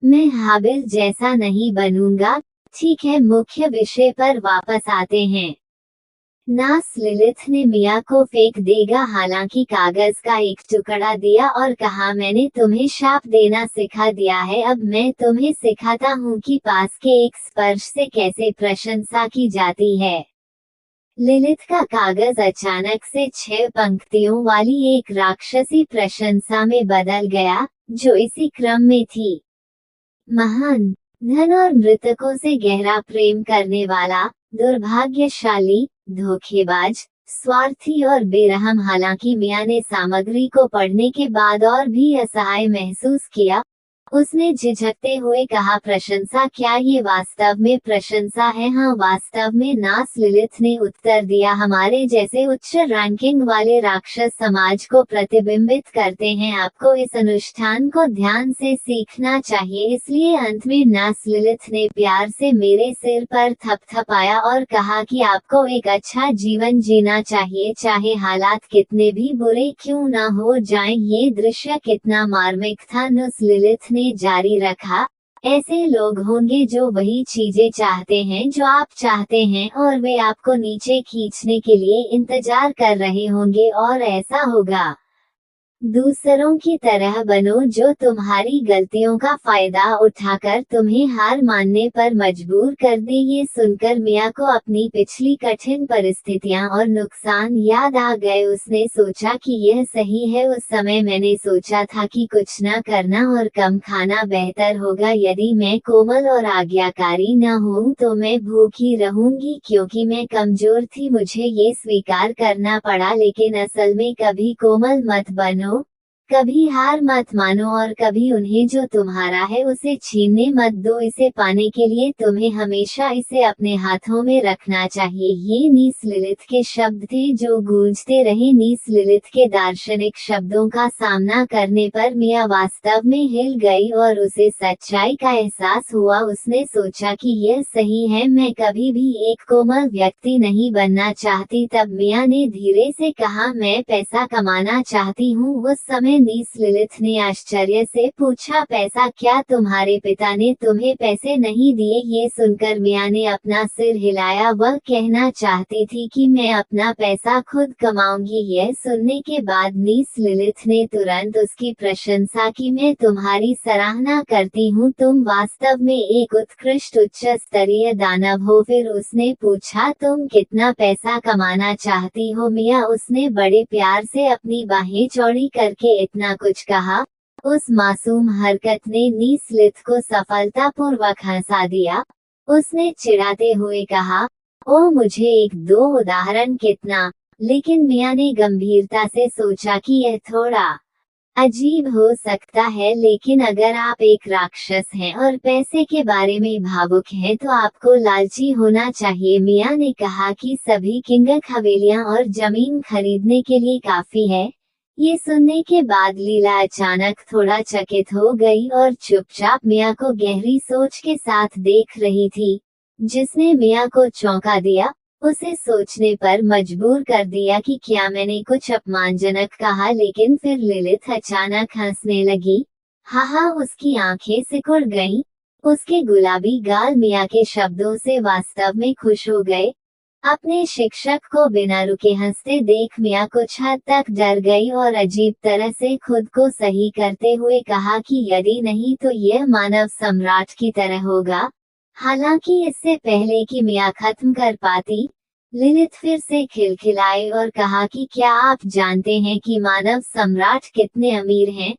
मैं हाबिल जैसा नहीं बनूंगा। ठीक है, मुख्य विषय पर वापस आते हैं। नास लिलिथ ने मिया को फेंक देगा। हालांकि कागज का एक टुकड़ा दिया और कहा, मैंने तुम्हें शाप देना सिखा दिया है, अब मैं तुम्हें सिखाता हूँ कि पास के एक स्पर्श से कैसे प्रशंसा की जाती है। लिलिथ का कागज अचानक से 6 पंक्तियों वाली एक राक्षसी प्रशंसा में बदल गया, जो इसी क्रम में थी। महान, धन और मृतकों से गहरा प्रेम करने वाला, दुर्भाग्यशाली, धोखेबाज, स्वार्थी और बेरहम। हालांकि मिया ने सामग्री को पढ़ने के बाद और भी असहाय महसूस किया। उसने झिझकते हुए कहा, प्रशंसा? क्या ये वास्तव में प्रशंसा है? हाँ, वास्तव में, नास लिलिथ ने उत्तर दिया। हमारे जैसे उच्च रैंकिंग वाले राक्षस समाज को प्रतिबिंबित करते हैं। आपको इस अनुष्ठान को ध्यान से सीखना चाहिए। इसलिए अंत में नास लिलिथ ने प्यार से मेरे सिर पर थपथपाया और कहा कि आपको एक अच्छा जीवन जीना चाहिए, चाहे हालात कितने भी बुरे क्यों न हो जाएं। ये दृश्य कितना मार्मिक था। नास लिलिथ ने जारी रखा, ऐसे लोग होंगे जो वही चीजें चाहते हैं जो आप चाहते हैं, और वे आपको नीचे खींचने के लिए इंतजार कर रहे होंगे, और ऐसा होगा। दूसरों की तरह बनो जो तुम्हारी गलतियों का फायदा उठाकर तुम्हें हार मानने पर मजबूर कर दे। ये सुनकर मिया को अपनी पिछली कठिन परिस्थितियां और नुकसान याद आ गए। उसने सोचा कि यह सही है, उस समय मैंने सोचा था कि कुछ न करना और कम खाना बेहतर होगा। यदि मैं कोमल और आज्ञाकारी न हूँ तो मैं भूखी रहूंगी, क्योंकि मैं कमजोर थी। मुझे ये स्वीकार करना पड़ा, लेकिन असल में कभी कोमल मत बनो, कभी हार मत मानो, और कभी उन्हें जो तुम्हारा है उसे छीनने मत दो। इसे पाने के लिए तुम्हें हमेशा इसे अपने हाथों में रखना चाहिए। ये नीस लिलिथ के शब्द थे जो गूंजते रहे। नीस लिलिथ के दार्शनिक शब्दों का सामना करने पर मिया वास्तव में हिल गई और उसे सच्चाई का एहसास हुआ। उसने सोचा कि यह सही है, मैं कभी भी एक कोमल व्यक्ति नहीं बनना चाहती। तब मिया ने धीरे से कहा, मैं पैसा कमाना चाहती हूँ। उस समय नीस लिलिथ ने आश्चर्य से पूछा, पैसा? क्या तुम्हारे पिता ने तुम्हें पैसे नहीं दिए? ये सुनकर मिया ने अपना सिर हिलाया। वह कहना चाहती थी कि मैं अपना पैसा खुद कमाऊंगी। यह सुनने के बाद नीस लिलिथ ने तुरंत उसकी प्रशंसा की। मैं तुम्हारी सराहना करती हूँ, तुम वास्तव में एक उत्कृष्ट उच्च स्तरीय दानव हो। फिर उसने पूछा, तुम कितना पैसा कमाना चाहती हो मिया? उसने बड़े प्यार से अपनी बाहें चौड़ी करके इतना कुछ कहा। उस मासूम हरकत ने नीस लिलिथ को सफलतापूर्वक हंसा दिया। उसने चिढ़ाते हुए कहा, ओ मुझे एक दो उदाहरण कितना? लेकिन मिया ने गंभीरता से सोचा कि यह थोड़ा अजीब हो सकता है, लेकिन अगर आप एक राक्षस हैं और पैसे के बारे में भावुक हैं तो आपको लालची होना चाहिए। मिया ने कहा कि सभी किंगक हवेलियां और जमीन खरीदने के लिए काफी है। ये सुनने के बाद लीला अचानक थोड़ा चकित हो गई और चुपचाप मिया को गहरी सोच के साथ देख रही थी, जिसने मिया को चौंका दिया, उसे सोचने पर मजबूर कर दिया कि क्या मैंने कुछ अपमानजनक कहा। लेकिन फिर लिलिथ अचानक हंसने लगी। हाहा, उसकी आंखें सिकुड़ गईं। उसके गुलाबी गाल मिया के शब्दों से वास्तव में खुश हो गए। अपने शिक्षक को बिना रुके हंसते देख मिया कुछ हद तक डर गई और अजीब तरह से खुद को सही करते हुए कहा कि यदि नहीं तो यह मानव सम्राट की तरह होगा। हालांकि इससे पहले कि मिया खत्म कर पाती, लिलिथ फिर से खिलखिलाई और कहा कि क्या आप जानते हैं कि मानव सम्राट कितने अमीर हैं?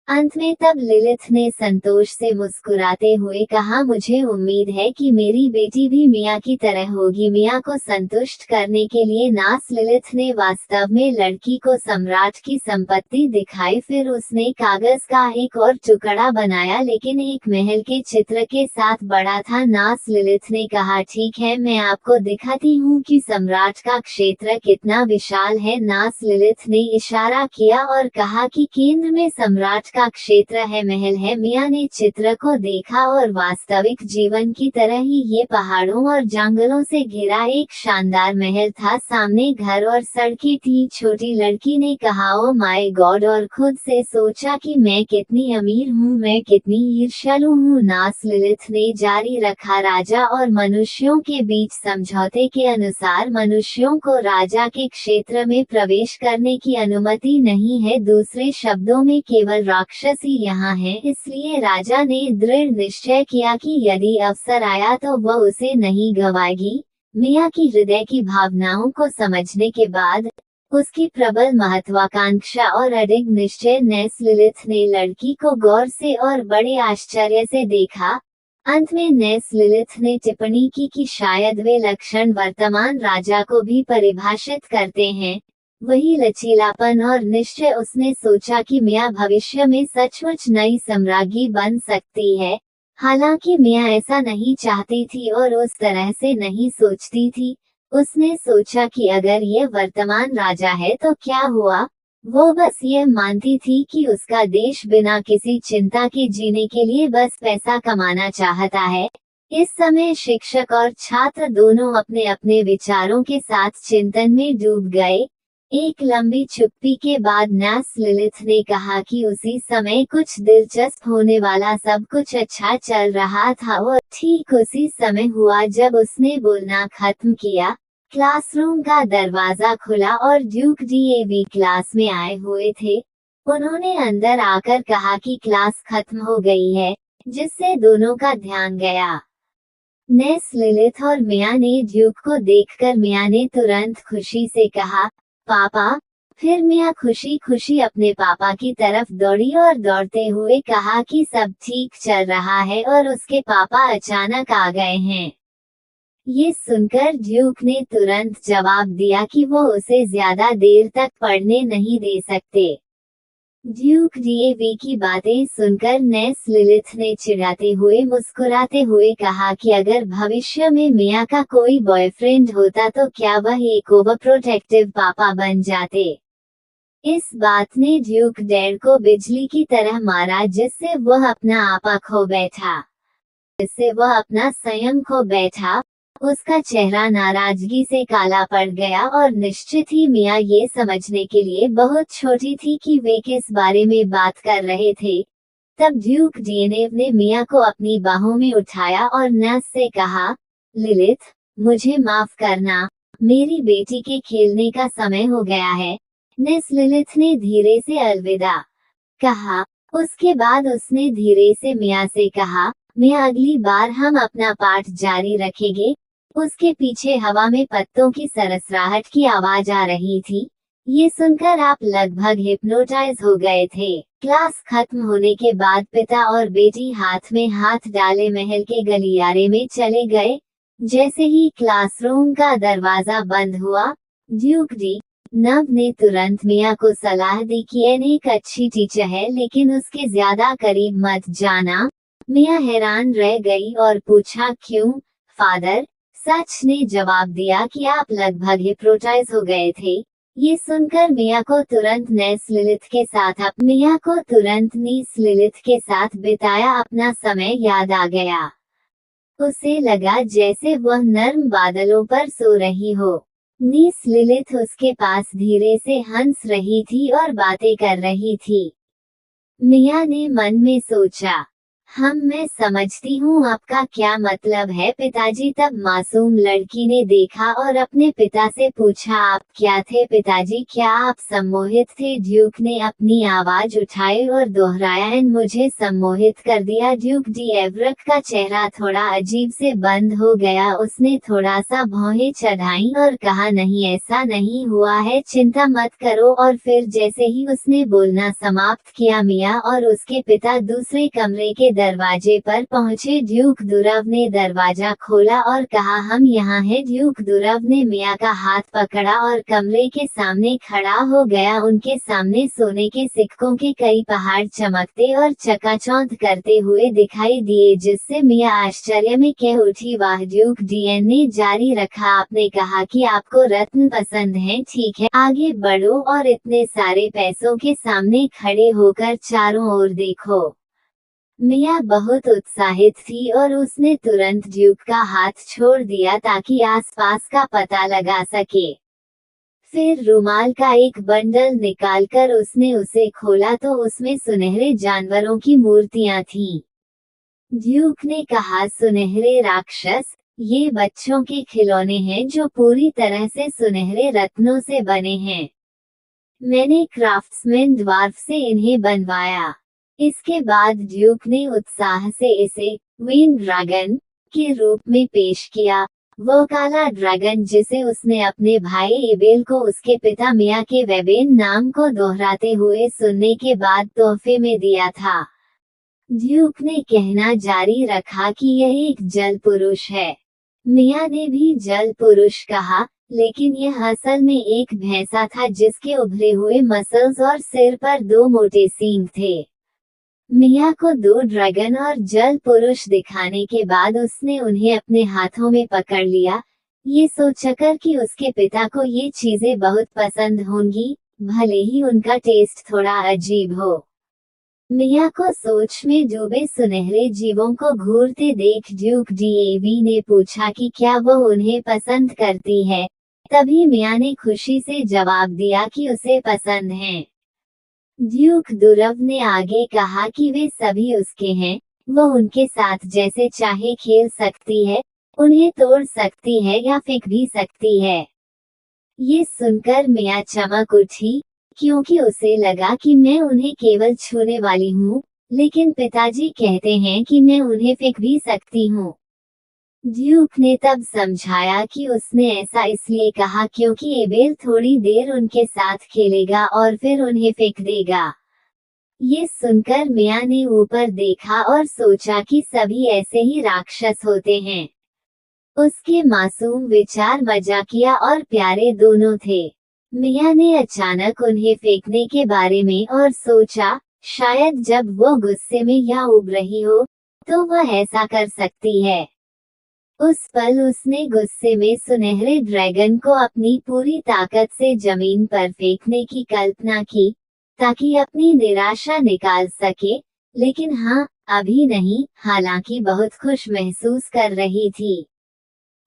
अंत में तब लिलिथ ने संतोष से मुस्कुराते हुए कहा, मुझे उम्मीद है कि मेरी बेटी भी मिया की तरह होगी। मिया को संतुष्ट करने के लिए नास लिलिथ ने वास्तव में लड़की को सम्राट की संपत्ति दिखाई। फिर उसने कागज का एक और टुकड़ा बनाया, लेकिन एक महल के चित्र के साथ बड़ा था। नास लिलिथ ने कहा, ठीक है, मैं आपको दिखाती हूँ कि सम्राट का क्षेत्र कितना विशाल है। नास लिलिथ ने इशारा किया और कहा कि केंद्र में सम्राट का क्षेत्र है, महल है। मियाँ ने चित्र को देखा और वास्तविक जीवन की तरह ही ये पहाड़ों और जंगलों से घिरा एक शानदार महल था। सामने घर और सड़कें थी। छोटी लड़की ने कहा, ओ माय गॉड, और खुद से सोचा कि मैं कितनी अमीर हूँ, मैं कितनी ईर्ष्यालु हूँ। नास लिलिथ ने जारी रखा, राजा और मनुष्यों के बीच समझौते के अनुसार मनुष्यों को राजा के क्षेत्र में प्रवेश करने की अनुमति नहीं है। दूसरे शब्दों में केवल राक्षस ही यहाँ हैं। इसलिए राजा ने दृढ़ निश्चय किया कि यदि अवसर आया तो वह उसे नहीं गंवाएगी। मियाँ की हृदय की भावनाओं को समझने के बाद, उसकी प्रबल महत्वाकांक्षा और अडिग निश्चय, नेस लिलिथ ने लड़की को गौर से और बड़े आश्चर्य से देखा। अंत में नेस लिलिथ ने टिप्पणी की कि शायद वे लक्षण वर्तमान राजा को भी परिभाषित करते हैं, वही लचीलापन और निश्चय। उसने सोचा कि मियाँ भविष्य में सचमुच नई सम्राज्ञी बन सकती है। हालांकि मियाँ ऐसा नहीं चाहती थी और उस तरह से नहीं सोचती थी। उसने सोचा कि अगर ये वर्तमान राजा है तो क्या हुआ, वो बस ये मानती थी कि उसका देश बिना किसी चिंता के जीने के लिए बस पैसा कमाना चाहता है। इस समय शिक्षक और छात्र दोनों अपने अपने विचारों के साथ चिंतन में डूब गए। एक लंबी चुप्पी के बाद नेस लिलिथ ने कहा कि उसी समय कुछ दिलचस्प होने वाला, सब कुछ अच्छा चल रहा था और ठीक उसी समय हुआ जब उसने बोलना खत्म किया, क्लासरूम का दरवाजा खुला और ड्यूक डीएवी क्लास में आए हुए थे। उन्होंने अंदर आकर कहा कि क्लास खत्म हो गई है, जिससे दोनों का ध्यान गया। नेस लिलिथ और मियाँ ने ड्यूक को देखकर मियाँ ने तुरंत खुशी से कहा, पापा। फिर मियाँ खुशी खुशी अपने पापा की तरफ दौड़ी और दौड़ते हुए कहा कि सब ठीक चल रहा है और उसके पापा अचानक आ गए हैं। ये सुनकर ड्यूक ने तुरंत जवाब दिया कि वो उसे ज्यादा देर तक पढ़ने नहीं दे सकते। ड्यूक डीएवी की बातें सुनकर नेस लिलिथ ने चिढ़ाते हुए मुस्कुराते हुए कहा कि अगर भविष्य में मियाँ का कोई बॉयफ्रेंड होता तो क्या वह एक ओवरप्रोटेक्टिव पापा बन जाते। इस बात ने ड्यूक डैड को बिजली की तरह मारा, जिससे वह अपना आपा खो बैठा। उसका चेहरा नाराजगी से काला पड़ गया और निश्चित ही मियाँ ये समझने के लिए बहुत छोटी थी कि वे किस बारे में बात कर रहे थे। तब ड्यूक डीएनेव ने मियाँ को अपनी बाहों में उठाया और नेस से कहा, लिलिथ, मुझे माफ करना, मेरी बेटी के खेलने का समय हो गया है। नेस लिलिथ ने धीरे से अलविदा कहा। उसके बाद उसने धीरे से मियाँ से कहा, मियाँ, अगली बार हम अपना पाठ जारी रखेंगे। उसके पीछे हवा में पत्तों की सरसराहट की आवाज आ रही थी। ये सुनकर आप लगभग हिप्नोटाइज हो गए थे। क्लास खत्म होने के बाद पिता और बेटी हाथ में हाथ डाले महल के गलियारे में चले गए। जैसे ही क्लासरूम का दरवाजा बंद हुआ, ड्यूक डी नव ने तुरंत मियाँ को सलाह दी कि एन एक अच्छी टीचर है, लेकिन उसके ज्यादा करीब मत जाना। मियाँ हैरान रह गई और पूछा, क्यों फादर? सच ने जवाब दिया कि आप लगभग हिप्नोटाइज हो गए थे। ये सुनकर मियाँ को तुरंत नेस लिलिथ के साथ बिताया अपना समय याद आ गया। उसे लगा जैसे वह नर्म बादलों पर सो रही हो। नेस लिलिथ उसके पास धीरे से हंस रही थी और बातें कर रही थी। मियाँ ने मन में सोचा, मैं समझती हूँ आपका क्या मतलब है पिताजी। तब मासूम लड़की ने देखा और अपने पिता से पूछा, आप क्या थे पिताजी? क्या आप सम्मोहित थे? ड्यूक ने अपनी आवाज उठाई और दोहराया, एन मुझे सम्मोहित कर दिया। ड्यूक डी एवरक का चेहरा थोड़ा अजीब से बंद हो गया। उसने थोड़ा सा भौहें चढ़ाई और कहा, नहीं, ऐसा नहीं हुआ है, चिंता मत करो। और फिर जैसे ही उसने बोलना समाप्त किया, मियाँ और उसके पिता दूसरे कमरे के दरवाजे पर पहुंचे। ड्यूक दुरव ने दरवाजा खोला और कहा, हम यहाँ हैं। ड्यूक दुरव ने मिया का हाथ पकड़ा और कमरे के सामने खड़ा हो गया। उनके सामने सोने के सिक्कों के कई पहाड़ चमकते और चकाचौंध करते हुए दिखाई दिए, जिससे मिया आश्चर्य में कह उठी, वाह। ड्यूक डीएन ने जारी रखा, आपने कहा कि आपको रत्न पसंद हैं, ठीक है, आगे बढ़ो और इतने सारे पैसों के सामने खड़े होकर चारों ओर देखो। मिया बहुत उत्साहित थी और उसने तुरंत ड्यूक का हाथ छोड़ दिया ताकि आसपास का पता लगा सके। फिर रुमाल का एक बंडल निकालकर उसने उसे खोला तो उसमें सुनहरे जानवरों की मूर्तियां थीं। ड्यूक ने कहा, सुनहरे राक्षस, ये बच्चों के खिलौने हैं जो पूरी तरह से सुनहरे रत्नों से बने हैं। मैंने क्राफ्ट्समैन ड्वार्फ से इन्हें बनवाया। इसके बाद ड्यूक ने उत्साह से इसे विंड ड्रैगन के रूप में पेश किया। वो काला ड्रैगन जिसे उसने अपने भाई एबेल को उसके पिता मिया के वेबेन नाम को दोहराते हुए सुनने के बाद तोहफे में दिया था। ड्यूक ने कहना जारी रखा कि यह एक जल पुरुष है। मिया ने भी जल पुरुष कहा, लेकिन यह असल में एक भैंसा था जिसके उभरे हुए मसल्स और सिर पर 2 मोटे सींग थे। मिया को 2 ड्रैगन और जल पुरुष दिखाने के बाद उसने उन्हें अपने हाथों में पकड़ लिया, ये सोचकर कि उसके पिता को ये चीजें बहुत पसंद होंगी, भले ही उनका टेस्ट थोड़ा अजीब हो। मिया को सोच में डूबे सुनहरे जीवों को घूरते देख ड्यूक डीएवी ने पूछा कि क्या वो उन्हें पसंद करती है। तभी मिया ने खुशी से जवाब दिया कि उसे पसंद हैं। ड्यूक दुरव ने आगे कहा कि वे सभी उसके हैं, वो उनके साथ जैसे चाहे खेल सकती है, उन्हें तोड़ सकती है या फेंक भी सकती है। ये सुनकर मिया चमक उठी, क्योंकि उसे लगा कि मैं उन्हें केवल छूने वाली हूँ, लेकिन पिताजी कहते हैं कि मैं उन्हें फेंक भी सकती हूँ। ड्यूक ने तब समझाया कि उसने ऐसा इसलिए कहा क्योंकि एबेल थोड़ी देर उनके साथ खेलेगा और फिर उन्हें फेंक देगा। ये सुनकर मिया ने ऊपर देखा और सोचा कि सभी ऐसे ही राक्षस होते हैं। उसके मासूम विचार मजाकिया और प्यारे दोनों थे। मिया ने अचानक उन्हें फेंकने के बारे में और सोचा, शायद जब वो गुस्से में या उब रही हो, तो वह ऐसा कर सकती है। उस पल उसने गुस्से में सुनहरे ड्रैगन को अपनी पूरी ताकत से जमीन पर फेंकने की कल्पना की, ताकि अपनी निराशा निकाल सके, लेकिन हाँ, अभी नहीं, हालांकि बहुत खुश महसूस कर रही थी।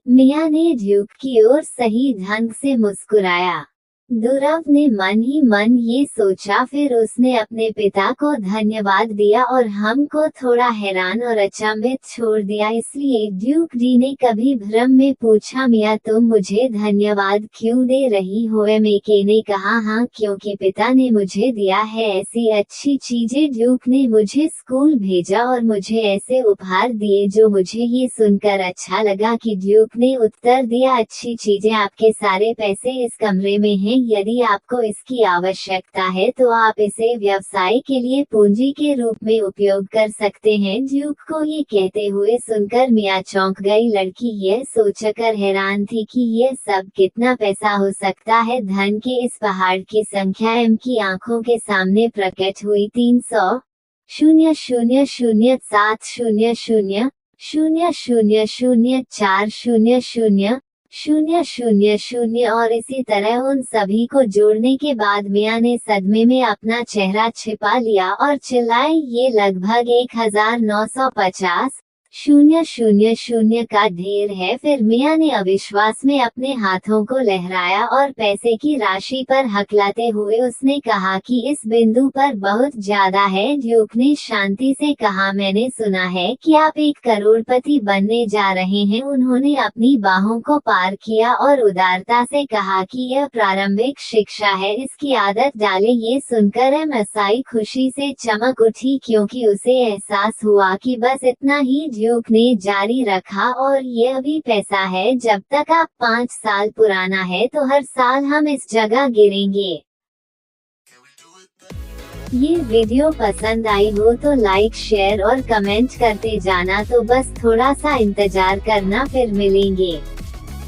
मिया ने ड्यूक की ओर सही ढंग से मुस्कुराया। दुरव ने मन ही मन ये सोचा, फिर उसने अपने पिता को धन्यवाद दिया और हम को थोड़ा हैरान और अचंभित छोड़ दिया। इसलिए ड्यूक डी ने कभी भ्रम में पूछा, मिया तुम मुझे धन्यवाद क्यों दे रही हो? एमेके ने कहा, हाँ, क्योंकि पिता ने मुझे दिया है ऐसी अच्छी चीजें। ड्यूक ने मुझे स्कूल भेजा और मुझे ऐसे उपहार दिए जो मुझे ये सुनकर अच्छा लगा कि ड्यूक ने उत्तर दिया, अच्छी चीजें, आपके सारे पैसे इस कमरे में हैं। यदि आपको इसकी आवश्यकता है तो आप इसे व्यवसाय के लिए पूंजी के रूप में उपयोग कर सकते हैं। ड्यूक को ये कहते हुए सुनकर मिया चौंक गई। लड़की यह सोचकर हैरान थी कि यह सब कितना पैसा हो सकता है। धन के इस पहाड़ की संख्या एम की आंखों के सामने प्रकट हुई। 300,000,000,000,400,000,000,000 और इसी तरह उन सभी को जोड़ने के बाद मिया ने सदमे में अपना चेहरा छिपा लिया और चिल्लाए, ये लगभग 1950,000 का ढेर है। फिर मिया ने अविश्वास में अपने हाथों को लहराया और पैसे की राशि पर हकलाते हुए उसने कहा कि इस बिंदु पर बहुत ज्यादा है। ड्यूक ने शांति से कहा, मैंने सुना है कि आप 1 करोड़पति बनने जा रहे हैं। उन्होंने अपनी बाहों को पार किया और उदारता से कहा कि यह प्रारंभिक शिक्षा है, इसकी आदत डाले। ये सुनकर एमएसआई खुशी से चमक उठी, क्योंकि उसे एहसास हुआ कि बस इतना ही। ड्यूक ने जारी रखा, और यह भी पैसा है, जब तक आप 5 साल पुराना है तो हर साल हम इस जगह गिरेंगे। ये वीडियो पसंद आई हो तो लाइक शेयर और कमेंट करते जाना। तो बस थोड़ा सा इंतजार करना, फिर मिलेंगे।